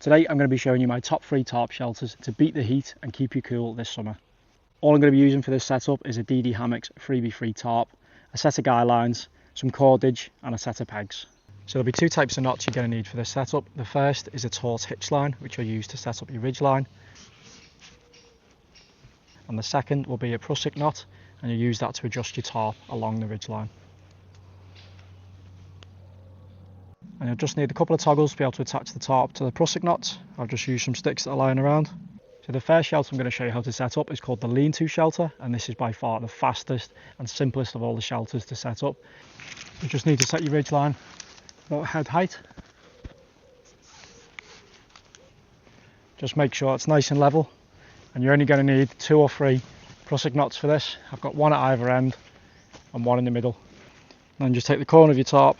Today I'm going to be showing you my top 3 tarp shelters to beat the heat and keep you cool this summer. All I'm going to be using for this setup is a DD Hammocks 3x3 tarp, a set of guy lines, some cordage and a set of pegs. So there'll be 2 types of knots you're going to need for this setup. The first is a taut hitch line, which you'll use to set up your ridge line. And the second will be a prusik knot, and you'll use that to adjust your tarp along the ridge line. And you'll just need a couple of toggles to be able to attach the tarp to the prusik knots. I've just used some sticks that are lying around. So the first shelter I'm going to show you how to set up is called the lean-to shelter, and this is by far the fastest and simplest of all the shelters to set up. You just need to set your ridge line about head height. Just make sure it's nice and level, and you're only going to need 2 or 3 prusik knots for this. I've got 1 at either end and 1 in the middle. And then just take the corner of your tarp,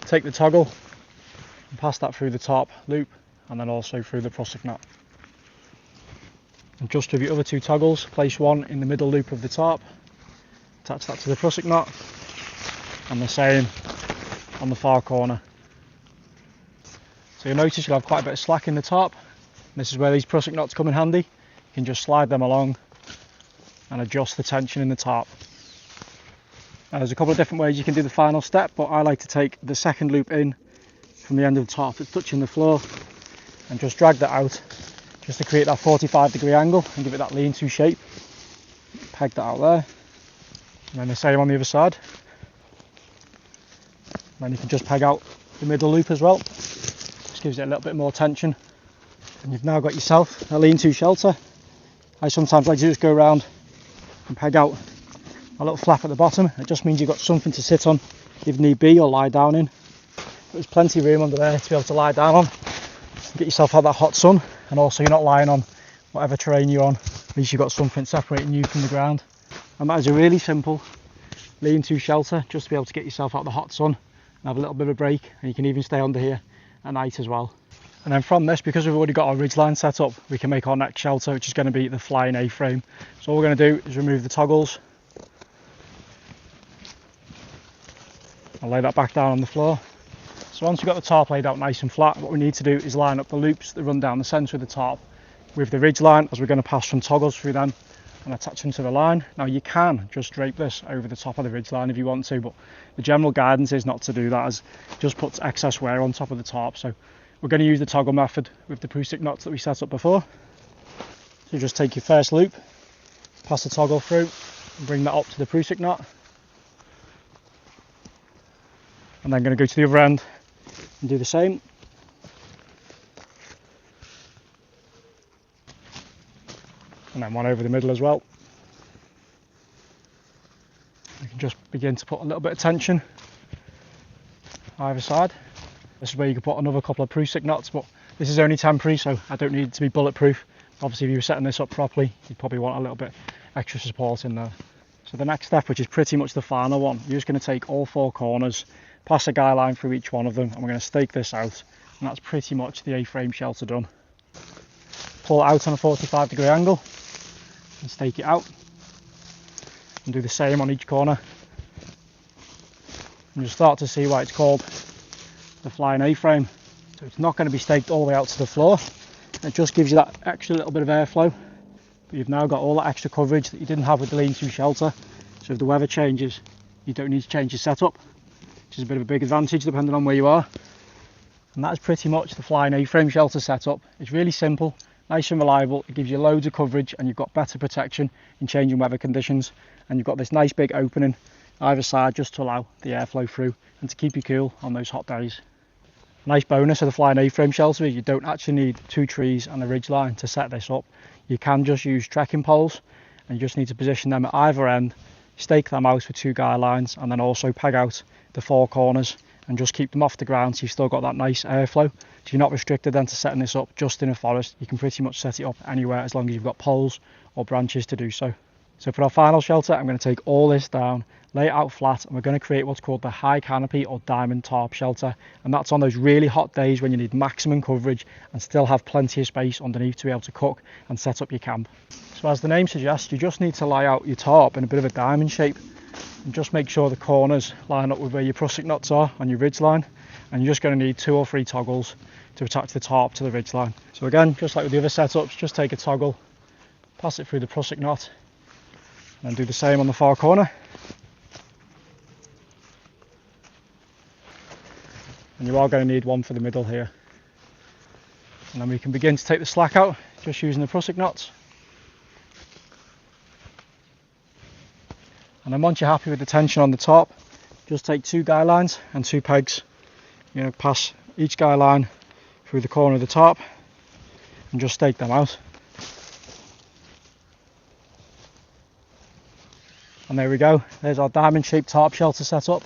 take the toggle and pass that through the tarp loop and then also through the prusik knot. And just with your other 2 toggles, place 1 in the middle loop of the tarp, attach that to the prusik knot, and the same on the far corner. So you'll notice you'll have quite a bit of slack in the tarp. This is where these prusik knots come in handy. You can just slide them along and adjust the tension in the tarp. Now, there's a couple of different ways you can do the final step, but I like to take the second loop in from the end of the tarp that's touching the floor and just drag that out just to create that 45-degree angle and give it that lean-to shape. Peg that out there, and then the same on the other side. And then you can just peg out the middle loop as well. Just gives it a little bit more tension. And you've now got yourself a lean-to shelter. I sometimes like to just go around and peg out a little flap at the bottom. It just means you've got something to sit on if need be or lie down in. There's plenty of room under there to be able to lie down on. Get yourself out that hot sun, and also you're not lying on whatever terrain you're on. At least you've got something separating you from the ground. And that is a really simple lean-to shelter, just to be able to get yourself out the hot sun and have a little bit of a break, and you can even stay under here at night as well. And then from this, because we've already got our ridge line set up, we can make our next shelter, which is going to be the flying A-frame. So all we're going to do is remove the toggles. I'll lay that back down on the floor. So once we've got the tarp laid out nice and flat, what we need to do is line up the loops that run down the centre of the tarp with the ridge line, as we're going to pass some toggles through them and attach them to the line. Now you can just drape this over the top of the ridge line if you want to, but the general guidance is not to do that, as it just puts excess wear on top of the tarp. So we're going to use the toggle method with the prusik knots that we set up before. So just take your first loop, pass the toggle through and bring that up to the prusik knot. And then going to go to the other end and do the same. And then 1 over the middle as well. You can just begin to put a little bit of tension either side. This is where you can put another couple of prusik knots, but this is only temporary, so I don't need it to be bulletproof. Obviously, if you were setting this up properly, you'd probably want a little bit extra support in there. So the next step, which is pretty much the final one, you're just going to take all 4 corners, pass a guy line through each one of them, and we're going to stake this out, and that's pretty much the A-frame shelter done. Pull it out on a 45-degree angle and stake it out, and do the same on each corner. And you'll start to see why it's called the flying A-frame. So it's not going to be staked all the way out to the floor. It just gives you that extra little bit of airflow, but you've now got all that extra coverage that you didn't have with the lean-to shelter. So if the weather changes, you don't need to change your setup, which is a bit of a big advantage depending on where you are. And that's pretty much the flying A-frame shelter setup. It's really simple, nice and reliable. It gives you loads of coverage, and you've got better protection in changing weather conditions. And you've got this nice big opening either side just to allow the airflow through and to keep you cool on those hot days. Nice bonus of the flying A-frame shelter is you don't actually need 2 trees and a ridge line to set this up. You can just use trekking poles, and you just need to position them at either end, stake them out with 2 guy lines, and then also peg out the 4 corners and just keep them off the ground, so you've still got that nice airflow. So you're not restricted then to setting this up just in a forest. You can pretty much set it up anywhere as long as you've got poles or branches to do so. So for our final shelter, I'm going to take all this down, lay it out flat, and we're going to create what's called the high canopy or diamond tarp shelter. And that's on those really hot days when you need maximum coverage and still have plenty of space underneath to be able to cook and set up your camp. So as the name suggests, you just need to lay out your tarp in a bit of a diamond shape, and just make sure the corners line up with where your prusik knots are on your ridge line. and you're just going to need 2 or 3 toggles to attach the tarp to the ridgeline. So again, just like with the other setups, just take a toggle, pass it through the prusik knot, and do the same on the far corner. And you are going to need one for the middle here. And then we can begin to take the slack out just using the prusik knots. And then once you're happy with the tension on the top, just take 2 guy lines and 2 pegs. You're going to pass each guy line through the corner of the tarp and just stake them out. And there we go, there's our diamond shaped tarp shelter setup.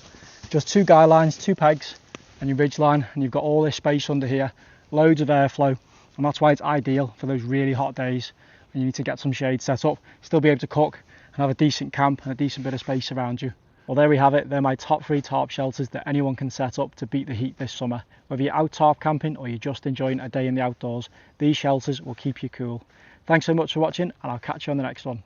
Just 2 guy lines, 2 pegs and your ridge line, and you've got all this space under here, loads of airflow, and that's why it's ideal for those really hot days when you need to get some shade set up, still be able to cook and have a decent camp and a decent bit of space around you. Well, there we have it. They're my top 3 tarp shelters that anyone can set up to beat the heat this summer. Whether you're out tarp camping or you're just enjoying a day in the outdoors, these shelters will keep you cool. Thanks so much for watching, and I'll catch you on the next one.